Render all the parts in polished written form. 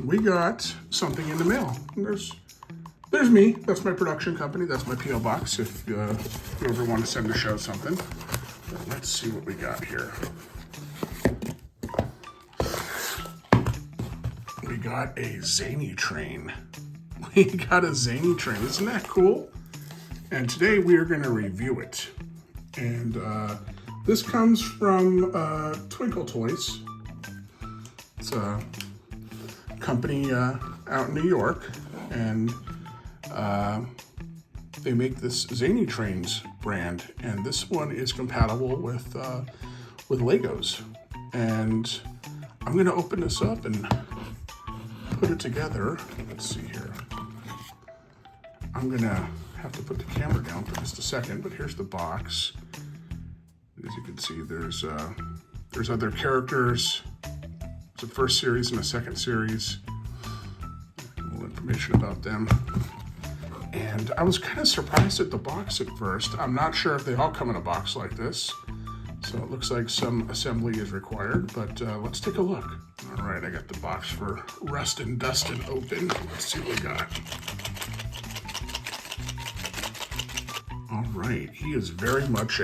we got something in the mail. There's me. That's my production company. That's my P.O. box if you ever want to send the show something. But let's see what we got here. We got a Zany Train. We got a Zany Train. Isn't that cool? And today we are going to review it. And this comes from Twinkle Toys. It's a company out in New York, and they make this Zany Trains brand, and this one is compatible with Legos. And I'm going to open this up and put it together. Let's see here. I'm going to have to put the camera down for just a second, but here's the box. As you can see, there's other characters. There's a first series and a second series. A little information about them. And I was kind of surprised at the box at first. I'm not sure if they all come in a box like this. So it looks like some assembly is required, but let's take a look. All right, I got the box for Rustin Dustin open. Let's see what we got. All right, he is very much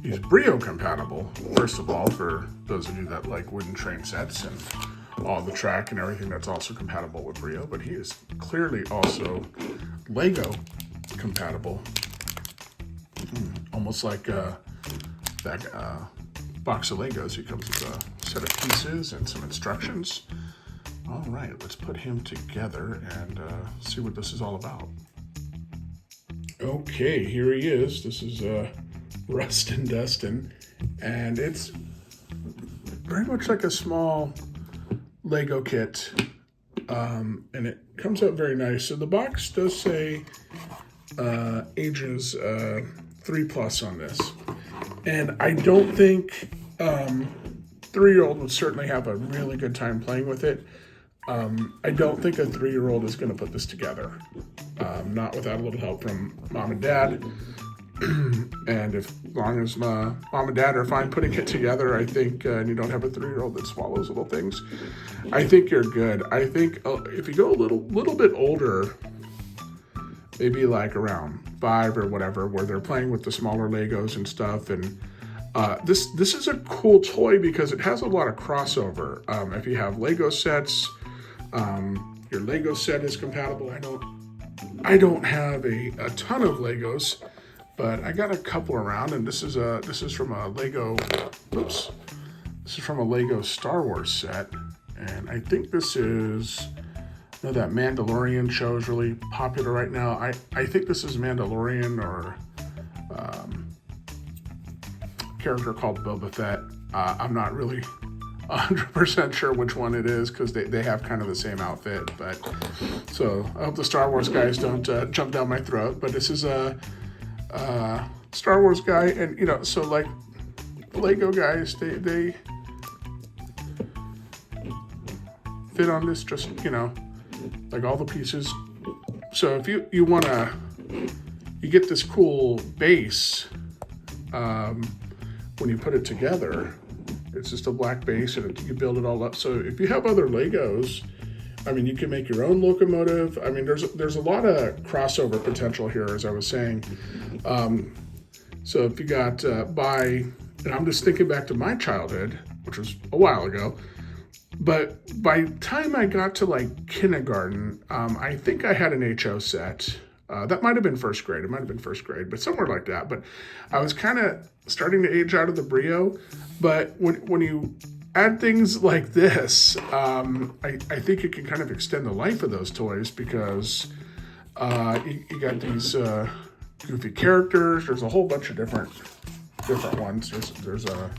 he's Brio compatible, first of all, for those of you that like wooden train sets and all the track and everything, that's also compatible with Brio, but he is clearly also Lego compatible. Almost like that box of Legos. He comes with a set of pieces and some instructions. All right, let's put him together and see what this is all about. Okay, here he is. This is Rustin Dustin, and it's very much like a small Lego kit, and it comes out very nice. So the box does say ages 3+ on this, and I don't think 3-year-old would certainly have a really good time playing with it. I don't think a 3-year-old is going to put this together, not without a little help from mom and dad. And as long as mom and dad are fine putting it together, I think, and you don't have a 3-year-old that swallows little things, I think you're good. I think if you go a little bit older, maybe like around 5 or whatever, where they're playing with the smaller Legos and stuff, and this is a cool toy because it has a lot of crossover. If you have Lego sets, your Lego set is compatible. I don't have a ton of Legos, but I got a couple around, and this is from a Lego. Oops, this is from a Lego Star Wars set, and I think this is. I know that Mandalorian show is really popular right now. I think this is Mandalorian or a character called Boba Fett. I'm not really 100% sure which one it is because they have kind of the same outfit. But so I hope the Star Wars guys don't jump down my throat. But this is a Star Wars guy, and so like the Lego guys, they fit on this just like all the pieces. So if you want to, you get this cool base when you put it together. It's just a black base, and you build it all up. So if you have other Legos, you can make your own locomotive. There's a lot of crossover potential here, as I was saying. So if you got and I'm just thinking back to my childhood, which was a while ago. But by the time I got to like kindergarten, I think I had an HO set. That might have been first grade. It might have been first grade, but somewhere like that. But I was kind of starting to age out of the Brio. But when you add things like this, I think it can kind of extend the life of those toys because you got these goofy characters. There's a whole bunch of different ones. There's a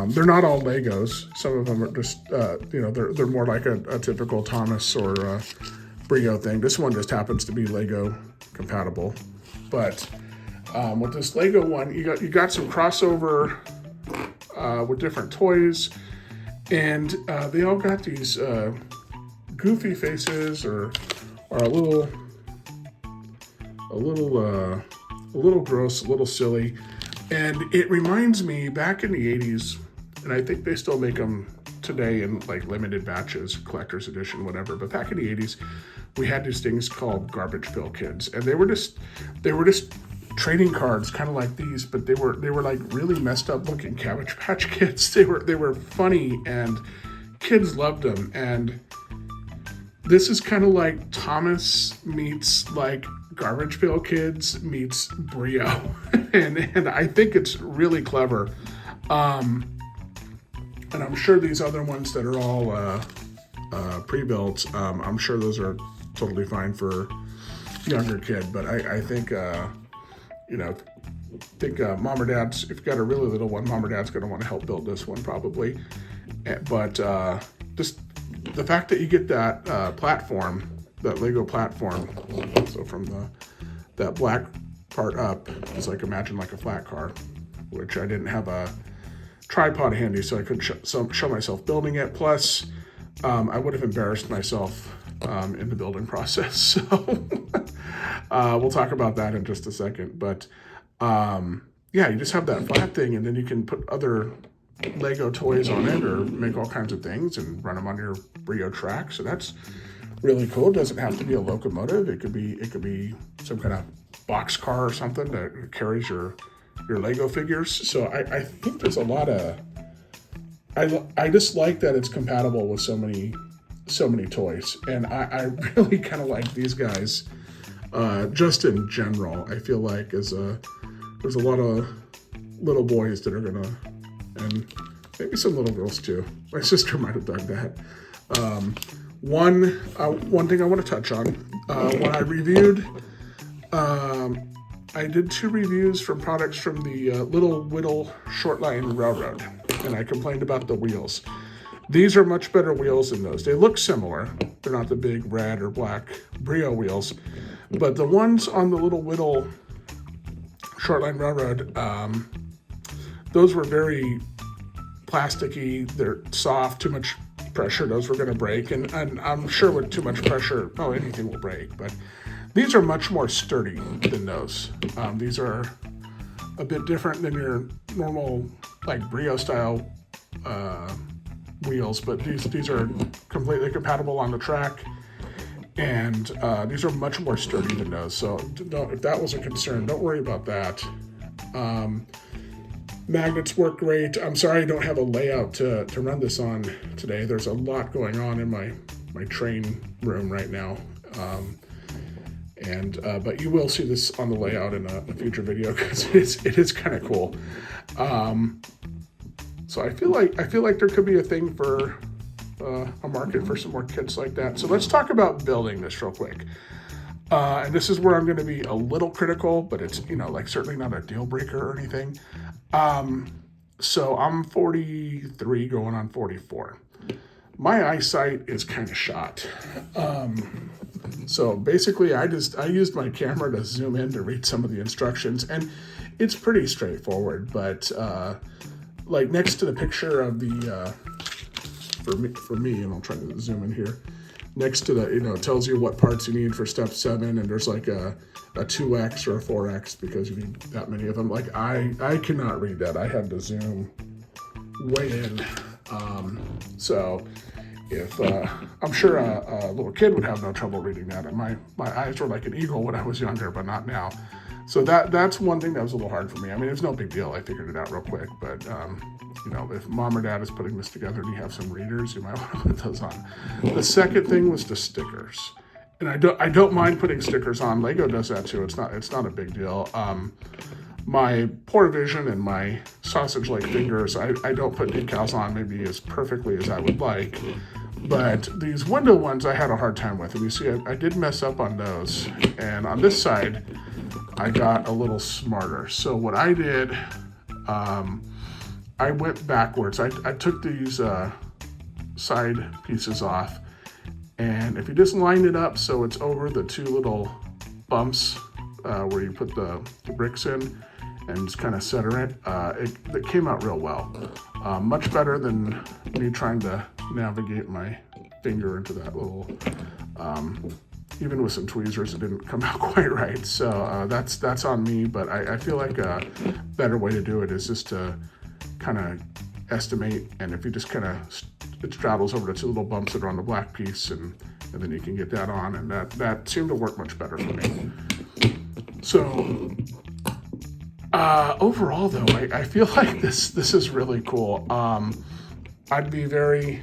they're not all Legos. Some of them are just, they're more like a typical Thomas or Brio thing. This one just happens to be Lego compatible. But with this Lego one, you got some crossover with different toys, and they all got these goofy faces or a little gross, a little silly. And it reminds me back in the 80s, and I think they still make them today in like limited batches, collector's edition, whatever. But back in the 80s, we had these things called garbage pail kids, and they were just trading cards, kind of like these, but they were like really messed up looking Cabbage Patch Kids. They were funny, and kids loved them. And this is kind of like Thomas meets like Garbage Pail Kids meets Brio, and I think it's really clever. And I'm sure these other ones that are all pre-built, I'm sure those are totally fine for younger kid. But I think mom or dad's, if you've got a really little one, mom or dad's going to want to help build this one probably. But just the fact that you get that platform, that Lego platform, so from that black part up is like, imagine like a flat car, which I didn't have a tripod handy, so I couldn't show myself building it. Plus, I would have embarrassed myself in the building process. So we'll talk about that in just a second. But yeah, you just have that flat thing, and then you can put other Lego toys on it or make all kinds of things and run them on your Brio track. So that's really cool. It doesn't have to be a locomotive. It could be some kind of box car or something that carries your Lego figures. So I think there's a lot of, I just like that it's compatible with so many toys. And I really kind of like these guys just in general. I feel like there's a lot of little boys that are gonna, and maybe some little girls too. My sister might have dug that. One thing I want to touch on, when I reviewed, I did 2 reviews from products from the Little Whittle Shortline Railroad, and I complained about the wheels. These are much better wheels than those. They look similar. They're not the big red or black Brio wheels, but the ones on the Little Whittle Shortline Railroad, those were very plasticky. They're soft, too much pressure, those were going to break. And I'm sure with too much pressure, anything will break. But these are much more sturdy than those. These are a bit different than your normal, like Brio style wheels, but these are completely compatible on the track. And these are much more sturdy than those. So if that was a concern, don't worry about that. Magnets work great. I'm sorry I don't have a layout to run this on today. There's a lot going on in my train room right now. But you will see this on the layout in a future video because it is kind of cool. So I feel like there could be a thing for a market for some more kits like that. So let's talk about building this real quick. And this is where I'm going to be a little critical, but it's, like certainly not a deal breaker or anything. So I'm 43 going on 44. My eyesight is kind of shot. So basically I used my camera to zoom in to read some of the instructions, and it's pretty straightforward, but like next to the picture of the, for me, and I'll try to zoom in here, next to the, it tells you what parts you need for step 7, and there's like a 2x or a 4x because you need that many of them. Like I cannot read that. I had to zoom way in. So if I'm sure a little kid would have no trouble reading that. And my eyes were like an eagle when I was younger, but not now. So that's one thing that was a little hard for me. I mean, it's no big deal. I figured it out real quick, but if mom or dad is putting this together and you have some readers, you might want to put those on. The second thing was the stickers. And I don't mind putting stickers on. Lego does that too. It's not a big deal. My poor vision and my sausage-like fingers, I don't put decals on maybe as perfectly as I would like. But these window ones I had a hard time with. And you see, I did mess up on those. And on this side, I got a little smarter. So what I did, I went backwards. I took these side pieces off. And if you just line it up so it's over the 2 little bumps where you put the bricks in and just kind of center it, it came out real well. Much better than me trying to navigate my finger into that little, even with some tweezers, it didn't come out quite right. So that's on me, but I feel like a better way to do it is just to kind of estimate, and if you just kind of, it straddles over the two little bumps that are on the black piece, and then you can get that on, and that seemed to work much better for me. So overall though, I feel like this is really cool. I'd be very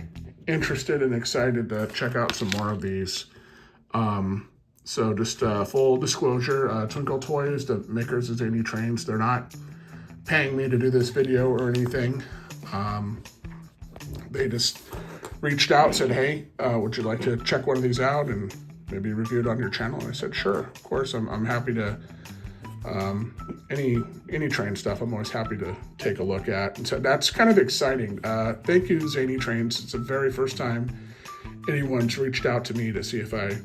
interested and excited to check out some more of these. So just full disclosure, Twinkle Toys, the makers of Zany Trains, they're not paying me to do this video or anything. They just reached out, said, hey, would you like to check one of these out and maybe review it on your channel? And I said, sure, of course, I'm happy to, any train stuff, I'm always happy to take a look at. And so that's kind of exciting. Thank you, Zany Trains. It's the very first time anyone's reached out to me to see if I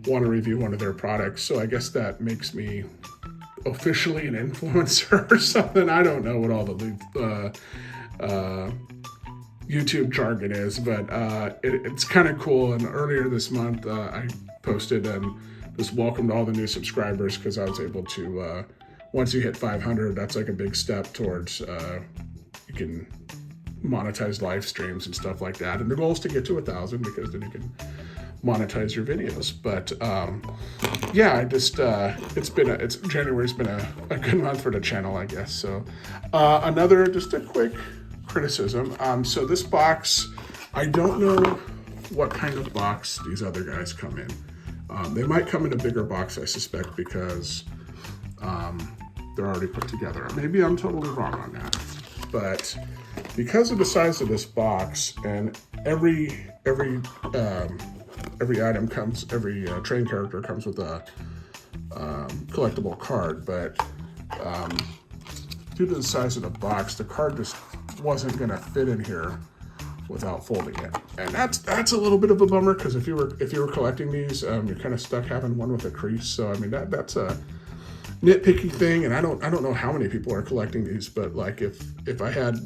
want to review one of their products. So I guess that makes me officially an influencer or something. I don't know what all the YouTube jargon is, but it's kind of cool. And earlier this month, I posted and just welcomed all the new subscribers, because I was able to, once you hit 500, that's like a big step towards, you can monetize live streams and stuff like that. And the goal is to get to 1,000, because then you can monetize your videos. But yeah, I just January's been a good month for the channel, I guess. So another, just a quick criticism. So this box, I don't know what kind of box these other guys come in. They might come in a bigger box, I suspect, because they're already put together. Maybe I'm totally wrong on that, but because of the size of this box, and every item comes, every train character comes with a collectible card, but due to the size of the box, the card just wasn't going to fit in here without folding it, and that's a little bit of a bummer, because if you were collecting these, you're kind of stuck having one with a crease. So I mean, that's a nitpicky thing, and I don't know how many people are collecting these, but like if I had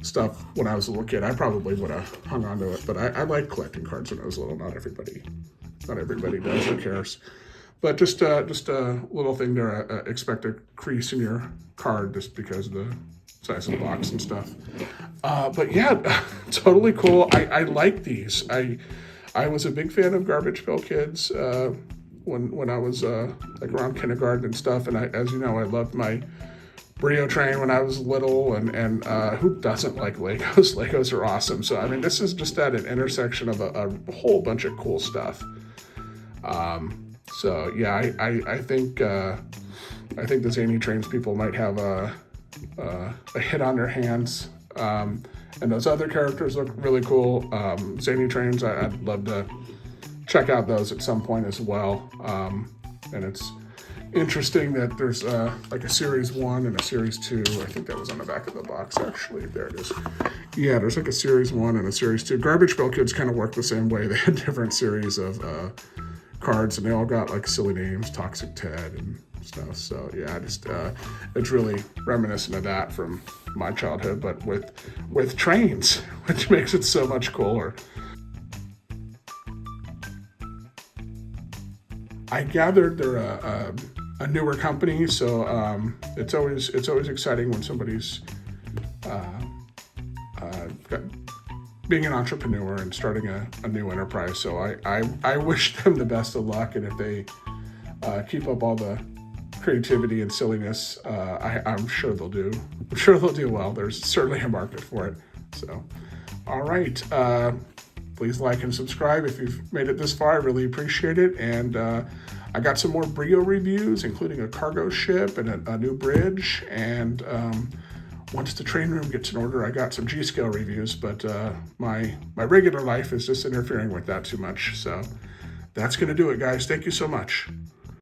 stuff when I was a little kid, I probably would have hung on to it. But I liked collecting cards when I was little. Not everybody does or cares. But just a little thing there. Expect a crease in your card just because of the size of the box and stuff. But yeah, totally cool. I like these. I was a big fan of Garbage Pail Kids when I was like around kindergarten and stuff. And as you know, I loved my Brio train when I was little, and who doesn't like Legos? Legos are awesome. So I mean, this is just at an intersection of a whole bunch of cool stuff. So yeah, I think the Zany Trains people might have a hit on their hands. And those other characters look really cool. Zany Trains, I'd love to check out those at some point as well. And it's interesting that there's like a series 1 and a series 2. I think that was on the back of the box, actually. There it is. Yeah, there's like a series 1 and a series 2. Garbage Pail Kids kind of work the same way. They had different series of cards, and they all got like silly names, Toxic Ted and stuff. So yeah, it's really reminiscent of that from my childhood, but with trains, which makes it so much cooler. I gathered they're a newer company, so it's always exciting when somebody's being an entrepreneur and starting a new enterprise. So I wish them the best of luck, and if they keep up all the creativity and silliness, I'm sure they'll do. I'm sure they'll do well. There's certainly a market for it. So, all right. Please like and subscribe if you've made it this far. I really appreciate it. And I got some more Brio reviews, including a cargo ship and a new bridge. And once the train room gets in order, I got some G-scale reviews. But my regular life is just interfering with that too much. So that's going to do it, guys. Thank you so much.